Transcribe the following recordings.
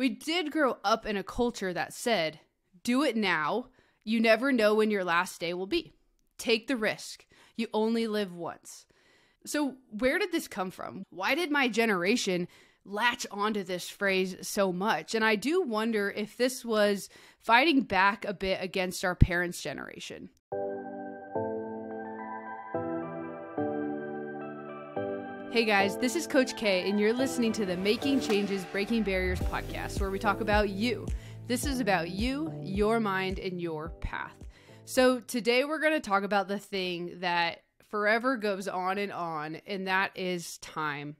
We did grow up in a culture that said, do it now. You never know when your last day will be. Take the risk. You only live once. So where did this come from? Why did my generation latch onto this phrase so much? And I do wonder if this was fighting back a bit against our parents' generation. Hey guys, this is Coach K, and you're listening to the Making Changes, Breaking Barriers podcast, where we talk about you. This is about you, your mind, and your path. So today we're going to talk about the thing that forever goes on, and that is time.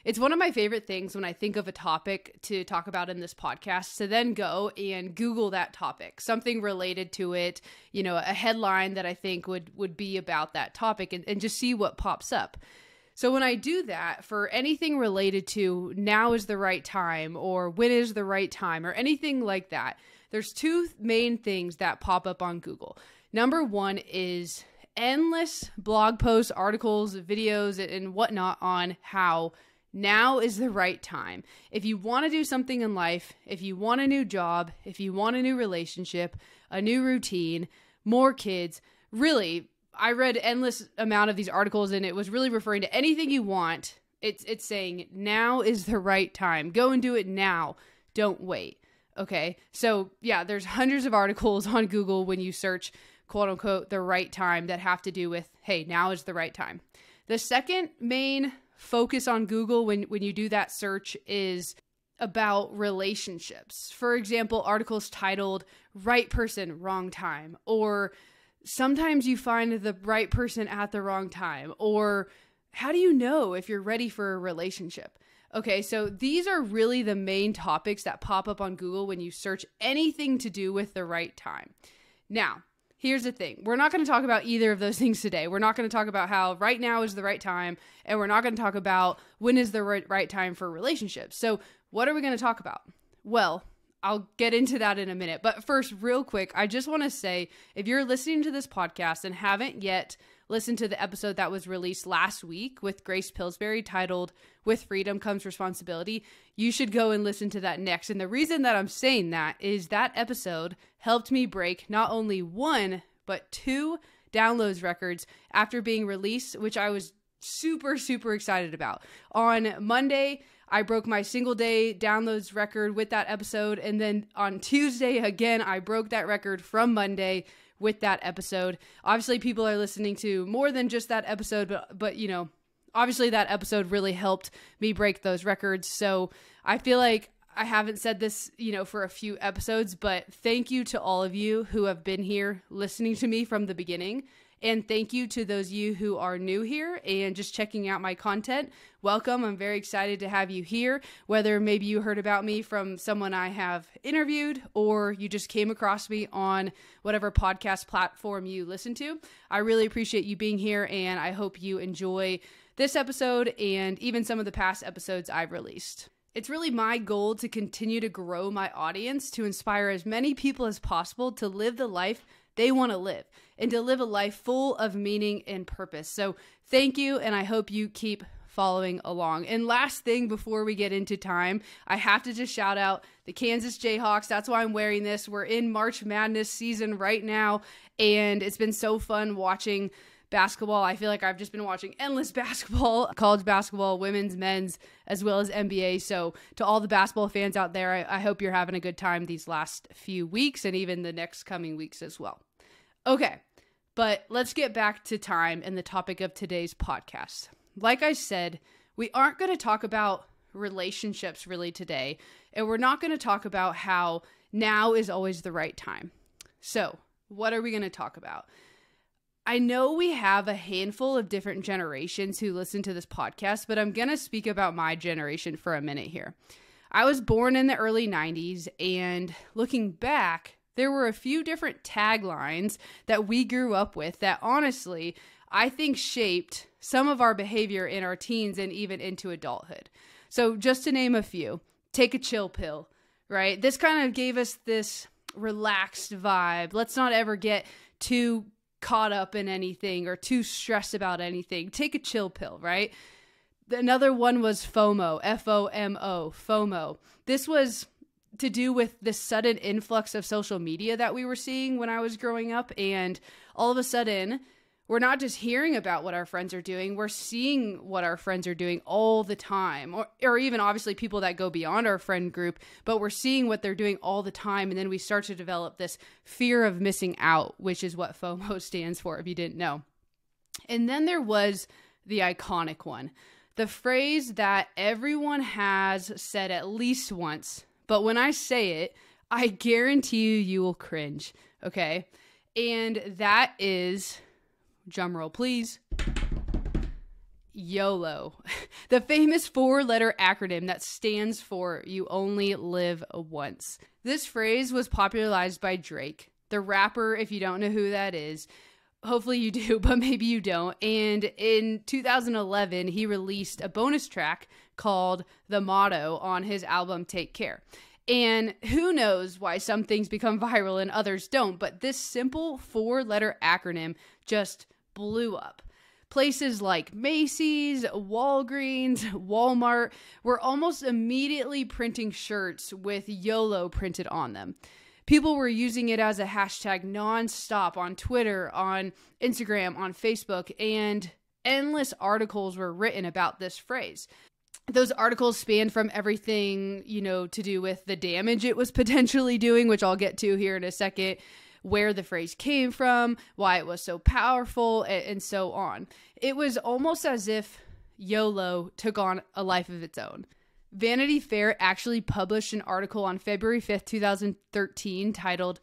It's one of my favorite things when I think of a topic to talk about in this podcast, to then go and Google that topic, something related to it, a headline that I think would be about that topic, and just see what pops up. So when I do that for anything related to now is the right time or when is the right time or anything like that, there's two main things that pop up on Google. Number one is endless blog posts, articles, videos, and whatnot on how now is the right time. If you want to do something in life, if you want a new job, if you want a new relationship, a new routine, more kids, really, I read endless amount of these articles and it was really referring to anything you want. It's saying now is the right time. Go and do it now. Don't wait. Okay. So yeah, there's hundreds of articles on Google when you search quote unquote the right time that have to do with, hey, now is the right time. The second main focus on Google when you do that search is about relationships. For example, articles titled right person, wrong time, or sometimes you find the right person at the wrong time, or how do you know if you're ready for a relationship? Okay, so these are really the main topics that pop up on Google when you search anything to do with the right time. Now, here's the thing. We're not going to talk about either of those things today. We're not going to talk about how right now is the right time, and we're not going to talk about when is the right time for relationships. So what are we going to talk about? Well, I'll get into that in a minute. But first, real quick, I just want to say, if you're listening to this podcast and haven't yet listened to the episode that was released last week with Grace Pillsbury titled With Freedom Comes Responsibility, you should go and listen to that next. And the reason that I'm saying that is that episode helped me break not only one, but two downloads records after being released, which I was super, super excited about. On Monday, I broke my single day downloads record with that episode. And then on Tuesday, again, I broke that record from Monday with that episode. Obviously, people are listening to more than just that episode, but obviously that episode really helped me break those records. So I feel like I haven't said this, for a few episodes, but thank you to all of you who have been here listening to me from the beginning. And thank you to those of you who are new here and just checking out my content. Welcome. I'm very excited to have you here, whether maybe you heard about me from someone I have interviewed or you just came across me on whatever podcast platform you listen to. I really appreciate you being here, and I hope you enjoy this episode and even some of the past episodes I've released. It's really my goal to continue to grow my audience, to inspire as many people as possible to live the life they want to live and to live a life full of meaning and purpose. So thank you, and I hope you keep following along. And last thing before we get into time, I have to just shout out the Kansas Jayhawks. That's why I'm wearing this. We're in March Madness season right now, and it's been so fun watching basketball. I feel like I've just been watching endless basketball, college basketball, women's, men's, as well as NBA. So to all the basketball fans out there, I hope you're having a good time these last few weeks and even the next coming weeks as well. Okay, but let's get back to time and the topic of today's podcast. Like I said, we aren't going to talk about relationships really today, and we're not going to talk about how now is always the right time. So what are we going to talk about? I know we have a handful of different generations who listen to this podcast, but I'm going to speak about my generation for a minute here. I was born in the early 90s, and looking back, there were a few different taglines that we grew up with that honestly, I think shaped some of our behavior in our teens and even into adulthood. So just to name a few, take a chill pill, right? This kind of gave us this relaxed vibe. Let's not ever get too caught up in anything or too stressed about anything. Take a chill pill, right? Another one was FOMO, F-O-M-O, FOMO. This was to do with the sudden influx of social media that we were seeing when I was growing up. And all of a sudden, we're not just hearing about what our friends are doing, we're seeing what our friends are doing all the time. Or even obviously people that go beyond our friend group, but we're seeing what they're doing all the time. And then we start to develop this fear of missing out, which is what FOMO stands for, if you didn't know. And then there was the iconic one, the phrase that everyone has said at least once, but when I say it, I guarantee you will cringe, okay? And that is, drumroll please, YOLO, the famous 4-letter acronym that stands for You Only Live Once. This phrase was popularized by Drake, the rapper, if you don't know who that is. Hopefully you do, but maybe you don't. And in 2011, he released a bonus track called The Motto on his album Take Care. And who knows why some things become viral and others don't, but this simple 4-letter acronym just blew up. Places like Macy's, Walgreens, Walmart were almost immediately printing shirts with YOLO printed on them. People were using it as a hashtag nonstop on Twitter, on Instagram, on Facebook, and endless articles were written about this phrase. Those articles spanned from everything, to do with the damage it was potentially doing, which I'll get to here in a second, where the phrase came from, why it was so powerful, and so on. It was almost as if YOLO took on a life of its own. Vanity Fair actually published an article on February 5th, 2013 titled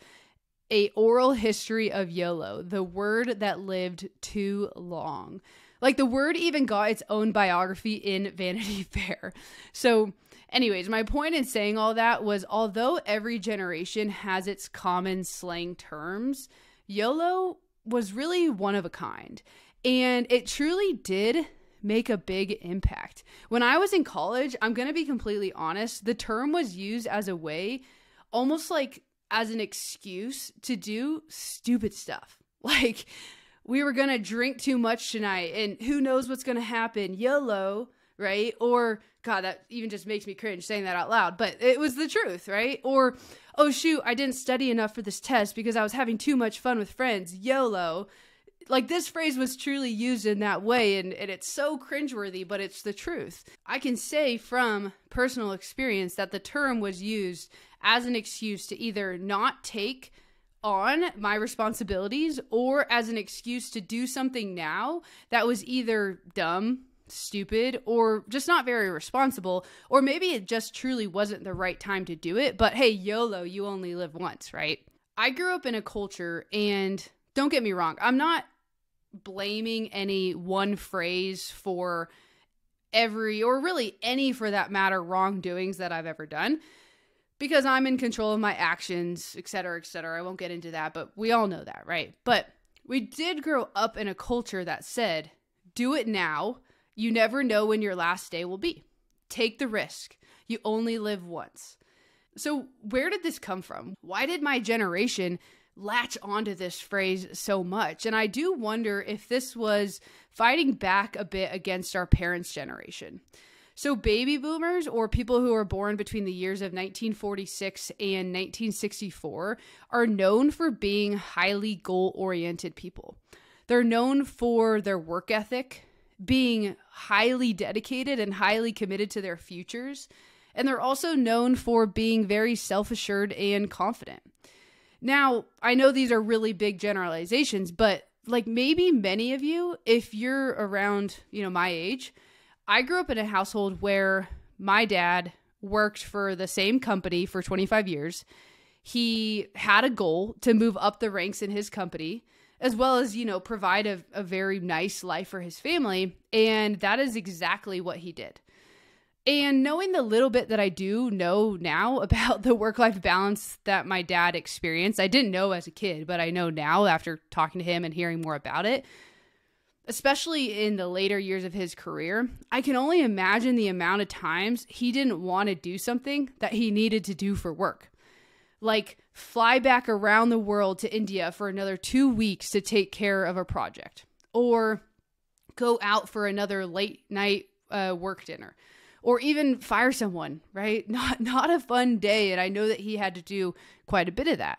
A Oral History of YOLO, the word that lived too long. Like, the word even got its own biography in Vanity Fair. So anyways, my point in saying all that was, although every generation has its common slang terms, YOLO was really one of a kind. And it truly did make a big impact. When I was in college, I'm going to be completely honest, the term was used as a way, almost like as an excuse to do stupid stuff. Like, we were going to drink too much tonight and who knows what's going to happen, YOLO, right? Or, God, that even just makes me cringe saying that out loud, but it was the truth, right? Or, oh shoot, I didn't study enough for this test because I was having too much fun with friends, YOLO. Like, this phrase was truly used in that way, and it's so cringeworthy, but it's the truth. I can say from personal experience that the term was used as an excuse to either not take on my responsibilities or as an excuse to do something now that was either dumb, stupid, or just not very responsible, or maybe it just truly wasn't the right time to do it. But hey, YOLO, you only live once, right? I grew up in a culture, and don't get me wrong, I'm not blaming any one phrase for every, or really any for that matter, wrongdoings that I've ever done, because I'm in control of my actions, etc., etc. I won't get into that, but we all know that, right? But we did grow up in a culture that said, do it now. You never know when your last day will be. Take the risk. You only live once. So where did this come from? Why did my generation latch onto this phrase so much? And I do wonder if this was fighting back a bit against our parents' generation. So baby boomers, or people who were born between the years of 1946 and 1964, are known for being highly goal-oriented people. They're known for their work ethic, being highly dedicated and highly committed to their futures, and they're also known for being very self-assured and confident. Now, I know these are really big generalizations, but like maybe many of you, if you're around, my age, I grew up in a household where my dad worked for the same company for 25 years. He had a goal to move up the ranks in his company, as well as, provide a very nice life for his family. And that is exactly what he did. And knowing the little bit that I do know now about the work-life balance that my dad experienced, I didn't know as a kid, but I know now after talking to him and hearing more about it, especially in the later years of his career, I can only imagine the amount of times he didn't want to do something that he needed to do for work. Like fly back around the world to India for another 2 weeks to take care of a project, or go out for another late night work dinner, or even fire someone, right? Not a fun day. And I know that he had to do quite a bit of that.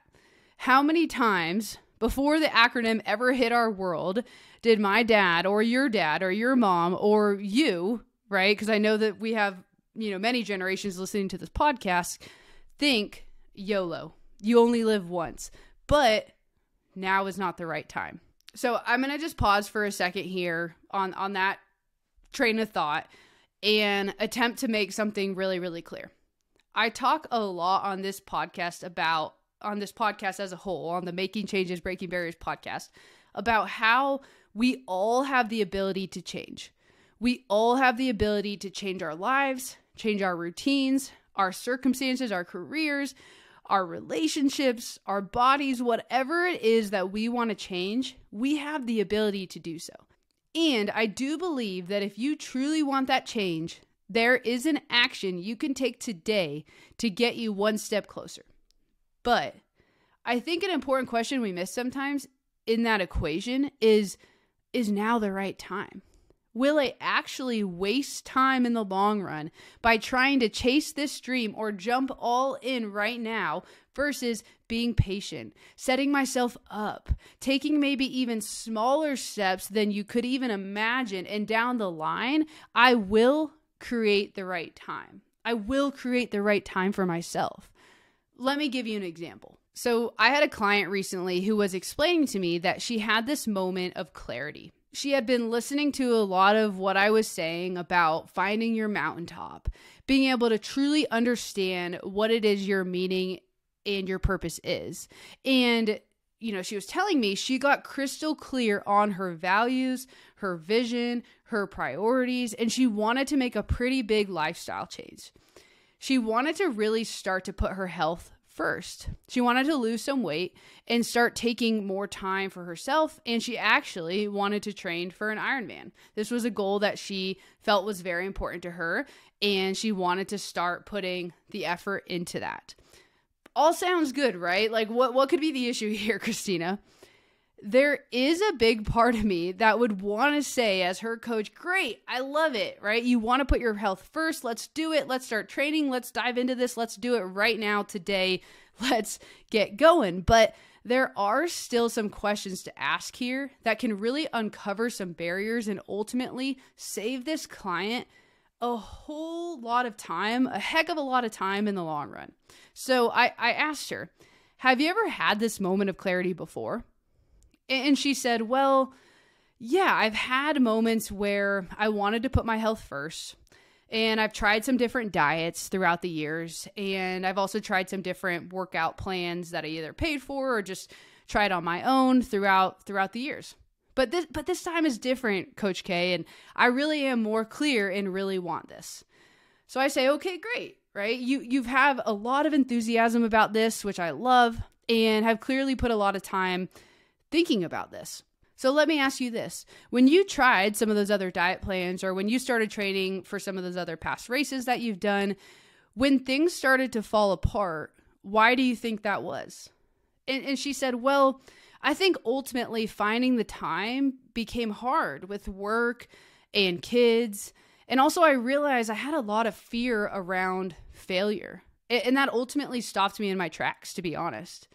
How many times before the acronym ever hit our world did my dad or your mom or you, right? Because I know that we have, many generations listening to this podcast, think YOLO. You only live once. But now is not the right time. So I'm going to just pause for a second here on that train of thought and attempt to make something really, really clear. I talk a lot on this podcast as a whole, on the Making Changes, Breaking Barriers podcast, about how we all have the ability to change. We all have the ability to change our lives, change our routines, our circumstances, our careers, our relationships, our bodies, whatever it is that we want to change, we have the ability to do so. And I do believe that if you truly want that change, there is an action you can take today to get you one step closer. But I think an important question we miss sometimes in that equation is now the right time? Will I actually waste time in the long run by trying to chase this dream or jump all in right now versus being patient, setting myself up, taking maybe even smaller steps than you could even imagine, and down the line, I will create the right time. I will create the right time for myself. Let me give you an example. So I had a client recently who was explaining to me that she had this moment of clarity. She had been listening to a lot of what I was saying about finding your mountaintop, being able to truly understand what it is your meaning and your purpose is. And, she was telling me she got crystal clear on her values, her vision, her priorities, and she wanted to make a pretty big lifestyle change. She wanted to really start to put her health first. She wanted to lose some weight and start taking more time for herself, and she actually wanted to train for an Ironman. This was a goal that she felt was very important to her, and she wanted to start putting the effort into that. All sounds good, right? Like what could be the issue here, Christina? There is a big part of me that would want to say as her coach, great, I love it, right? You want to put your health first. Let's do it. Let's start training. Let's dive into this. Let's do it right now, today. Let's get going. But there are still some questions to ask here that can really uncover some barriers and ultimately save this client a whole lot of time, a heck of a lot of time in the long run. So I asked her, have you ever had this moment of clarity before? And she said, well, yeah, I've had moments where I wanted to put my health first, and I've tried some different diets throughout the years, and I've also tried some different workout plans that I either paid for or just tried on my own throughout the years. But this time is different, Coach K, and I really am more clear and really want this. So I say, okay, great, right? You've have a lot of enthusiasm about this, which I love, and have clearly put a lot of time thinking about this. So let me ask you this. When you tried some of those other diet plans, or when you started training for some of those other past races that you've done, when things started to fall apart, why do you think that was? And she said, well, I think ultimately finding the time became hard with work and kids. And also I realized I had a lot of fear around failure. And that ultimately stopped me in my tracks, to be honest.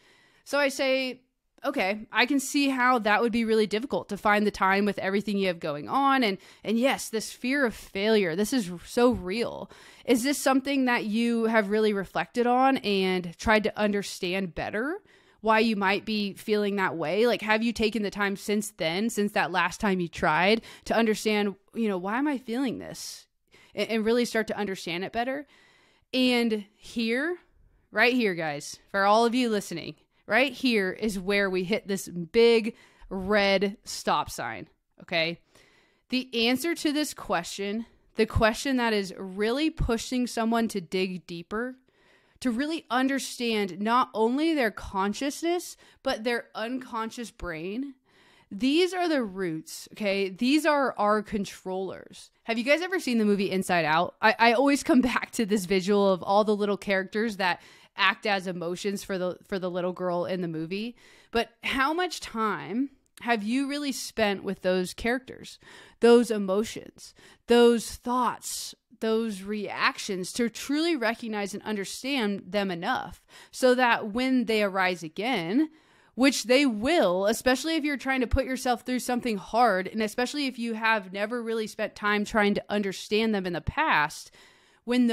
So I say, okay, I can see how that would be really difficult to find the time with everything you have going on. And yes, this fear of failure, this is so real. Is this something that you have really reflected on and tried to understand better why you might be feeling that way? Like, have you taken the time since then, since that last time you tried, to understand, why am I feeling this? And really start to understand it better? And here, right here, guys, for all of you listening, right here is where we hit this big red stop sign, okay? The answer to this question, the question that is really pushing someone to dig deeper, to really understand not only their consciousness, but their unconscious brain. These are the roots, okay? These are our controllers. Have you guys ever seen the movie Inside Out? I always come back to this visual of all the little characters that act as emotions for the little girl in the movie. But how much time have you really spent with those characters, those emotions, those thoughts, those reactions to truly recognize and understand them enough so that when they arise again, which they will, especially if you're trying to put yourself through something hard, and especially if you have never really spent time trying to understand them in the past, when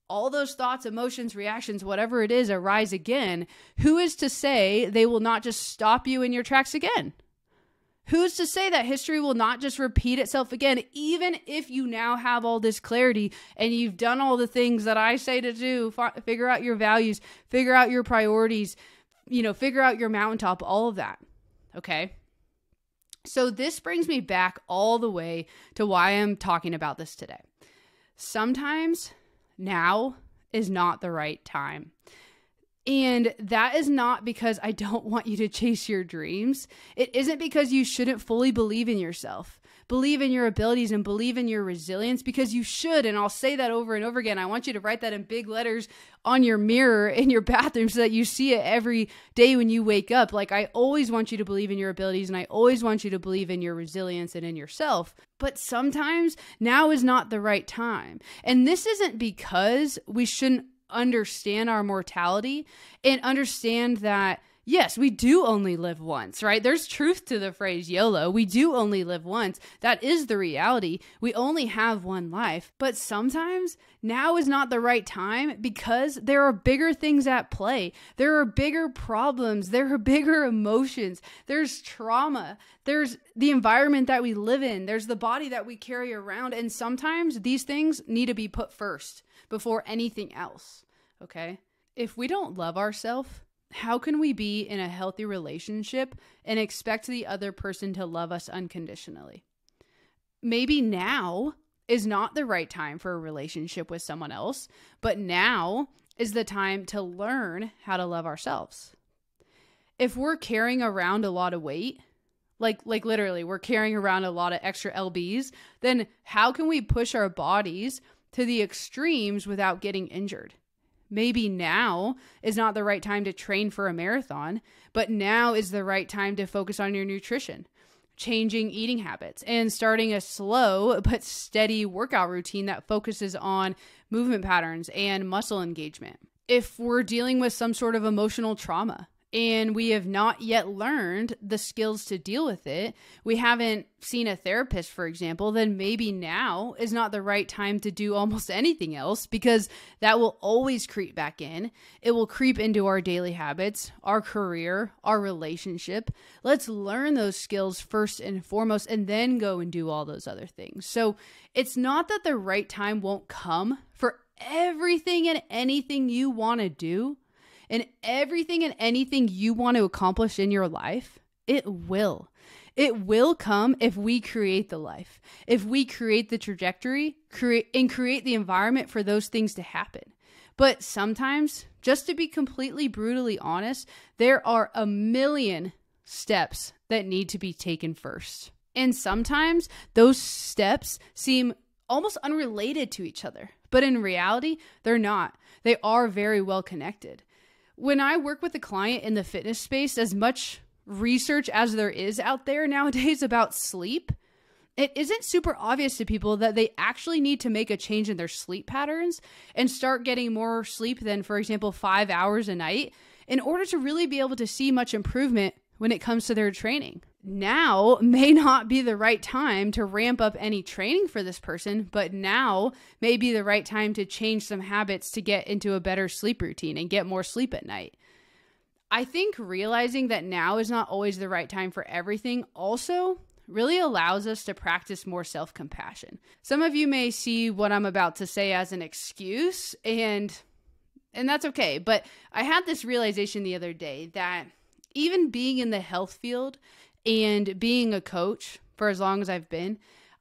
all those thoughts, emotions, reactions, whatever it is, arise again, who is to say they will not just stop you in your tracks again? Who's to say that history will not just repeat itself again, even if you now have all this clarity and you've done all the things that I say to do, figure out your values, figure out your priorities, figure out your mountaintop, all of that. Okay. So this brings me back all the way to why I'm talking about this today. Sometimes now is not the right time. And that is not because I don't want you to chase your dreams. It isn't because you shouldn't fully believe in yourself, believe in your abilities, and believe in your resilience, because you should. And I'll say that over and over again. I want you to write that in big letters on your mirror in your bathroom so that you see it every day when you wake up. Like, I always want you to believe in your abilities, and I always want you to believe in your resilience and in yourself. But sometimes now is not the right time. And this isn't because we shouldn't understand our mortality and understand that, yes, we do only live once, right? There's truth to the phrase YOLO. We do only live once. That is the reality. We only have one life. But sometimes now is not the right time because there are bigger things at play. There are bigger problems. There are bigger emotions. There's trauma. There's the environment that we live in. There's the body that we carry around. And sometimes these things need to be put first before anything else, okay? If we don't love ourselves, how can we be in a healthy relationship and expect the other person to love us unconditionally? Maybe now is not the right time for a relationship with someone else, but now is the time to learn how to love ourselves. If we're carrying around a lot of weight, like literally we're carrying around a lot of extra lbs, then how can we push our bodies to the extremes without getting injured? Maybe now is not the right time to train for a marathon, but now is the right time to focus on your nutrition, changing eating habits, and starting a slow but steady workout routine that focuses on movement patterns and muscle engagement. If we're dealing with some sort of emotional trauma and we have not yet learned the skills to deal with it, we haven't seen a therapist, for example, then maybe now is not the right time to do almost anything else, because that will always creep back in. It will creep into our daily habits, our career, our relationship. Let's learn those skills first and foremost, and then go and do all those other things. So it's not that the right time won't come for everything and anything you want to do. And everything and anything you want to accomplish in your life, it will. It will come if we create the life, if we create the trajectory, create the environment for those things to happen. But sometimes, just to be completely brutally honest, there are a million steps that need to be taken first. And sometimes those steps seem almost unrelated to each other. But in reality, they're not. They are very well connected. When I work with a client in the fitness space, as much research as there is out there nowadays about sleep, it isn't super obvious to people that they actually need to make a change in their sleep patterns and start getting more sleep than, for example, 5 hours a night in order to really be able to see much improvement when it comes to their training. Now may not be the right time to ramp up any training for this person, but now may be the right time to change some habits to get into a better sleep routine and get more sleep at night. I think realizing that now is not always the right time for everything also really allows us to practice more self-compassion. Some of you may see what I'm about to say as an excuse, and that's okay. But I had this realization the other day that even being in the health field and being a coach for as long as I've been,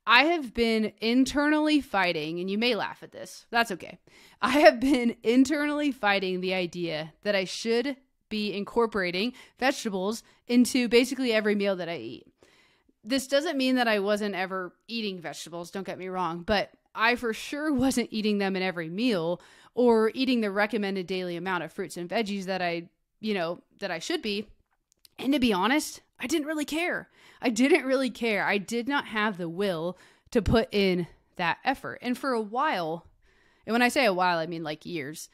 I have been internally fighting, and you may laugh at this, that's okay. I have been internally fighting the idea that I should be incorporating vegetables into basically every meal that I eat. This doesn't mean that I wasn't ever eating vegetables, don't get me wrong, but I for sure wasn't eating them in every meal or eating the recommended daily amount of fruits and veggies that I should be. And to be honest, I didn't really care. I did not have the will to put in that effort. And for a while, and when I say a while, I mean like years,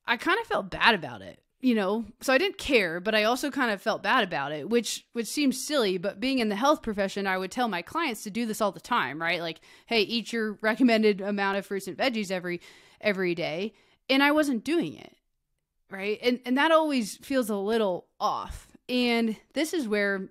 I kind of felt bad about it, so I didn't care, but I also kind of felt bad about it, which seems silly, but being in the health profession, I would tell my clients to do this all the time, right? Like, hey, eat your recommended amount of fruits and veggies every day. And I wasn't doing it, right? And that always feels a little off. And this is where,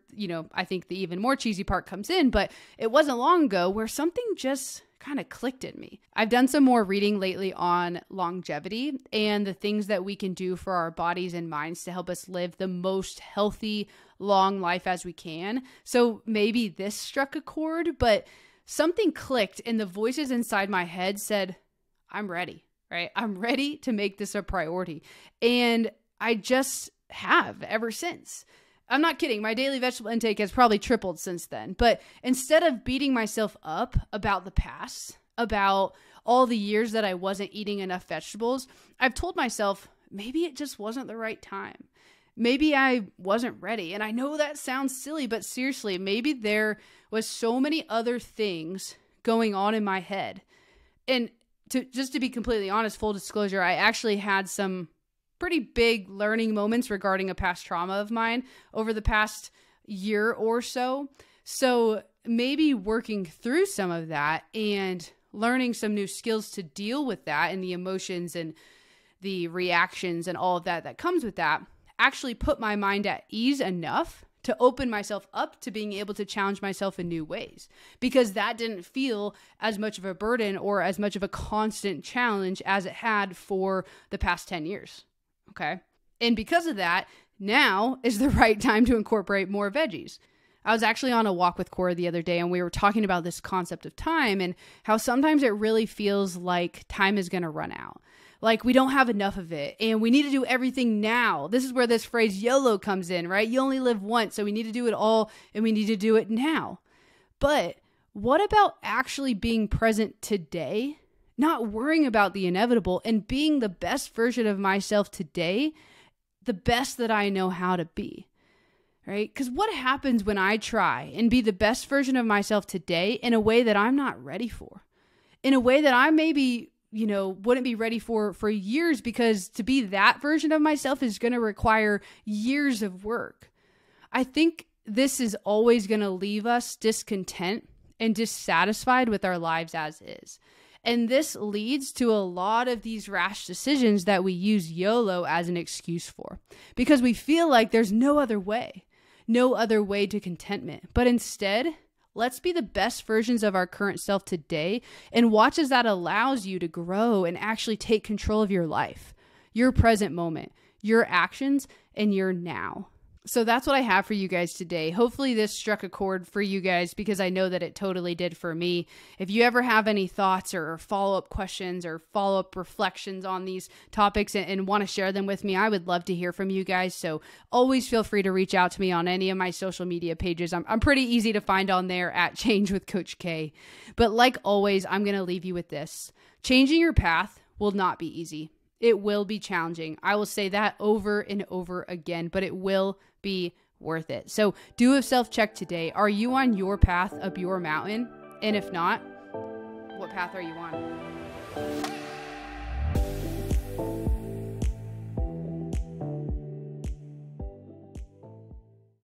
I think the even more cheesy part comes in, but it wasn't long ago where something just kind of clicked in me. I've done some more reading lately on longevity and the things that we can do for our bodies and minds to help us live the most healthy, long life as we can. So maybe this struck a chord, but something clicked and the voices inside my head said, I'm ready, right? I'm ready to make this a priority. And I just have ever since. I'm not kidding. My daily vegetable intake has probably tripled since then. But instead of beating myself up about the past, about all the years that I wasn't eating enough vegetables, I've told myself, maybe it just wasn't the right time. Maybe I wasn't ready. And I know that sounds silly, but seriously, maybe there was so many other things going on in my head. And just to be completely honest, full disclosure, I actually had some pretty big learning moments regarding a past trauma of mine over the past year or so. So maybe working through some of that and learning some new skills to deal with that and the emotions and the reactions and all of that comes with that actually put my mind at ease enough to open myself up to being able to challenge myself in new ways, because that didn't feel as much of a burden or as much of a constant challenge as it had for the past 10 years. Okay. And because of that, now is the right time to incorporate more veggies. I was actually on a walk with Cora the other day and we were talking about this concept of time and how sometimes it really feels like time is going to run out. Like we don't have enough of it and we need to do everything now. This is where this phrase YOLO comes in, right? You only live once, so we need to do it all and we need to do it now. But what about actually being present today? Not worrying about the inevitable and being the best version of myself today, the best that I know how to be, right? Because what happens when I try and be the best version of myself today in a way that I'm not ready for, in a way that I maybe, wouldn't be ready for years, because to be that version of myself is going to require years of work. I think this is always going to leave us discontent and dissatisfied with our lives as is. And this leads to a lot of these rash decisions that we use YOLO as an excuse for, because we feel like there's no other way to contentment. But instead, let's be the best versions of our current self today and watch as that allows you to grow and actually take control of your life, your present moment, your actions, and your now. So that's what I have for you guys today. Hopefully this struck a chord for you guys, because I know that it totally did for me. If you ever have any thoughts or follow-up questions or follow-up reflections on these topics and want to share them with me, I would love to hear from you guys. So always feel free to reach out to me on any of my social media pages. I'm pretty easy to find on there at Change with Coach K. But like always, I'm going to leave you with this. Changing your path will not be easy. It will be challenging. I will say that over and over again, but it will be worth it. So do a self-check today. Are you on your path up your mountain? And if not, what path are you on?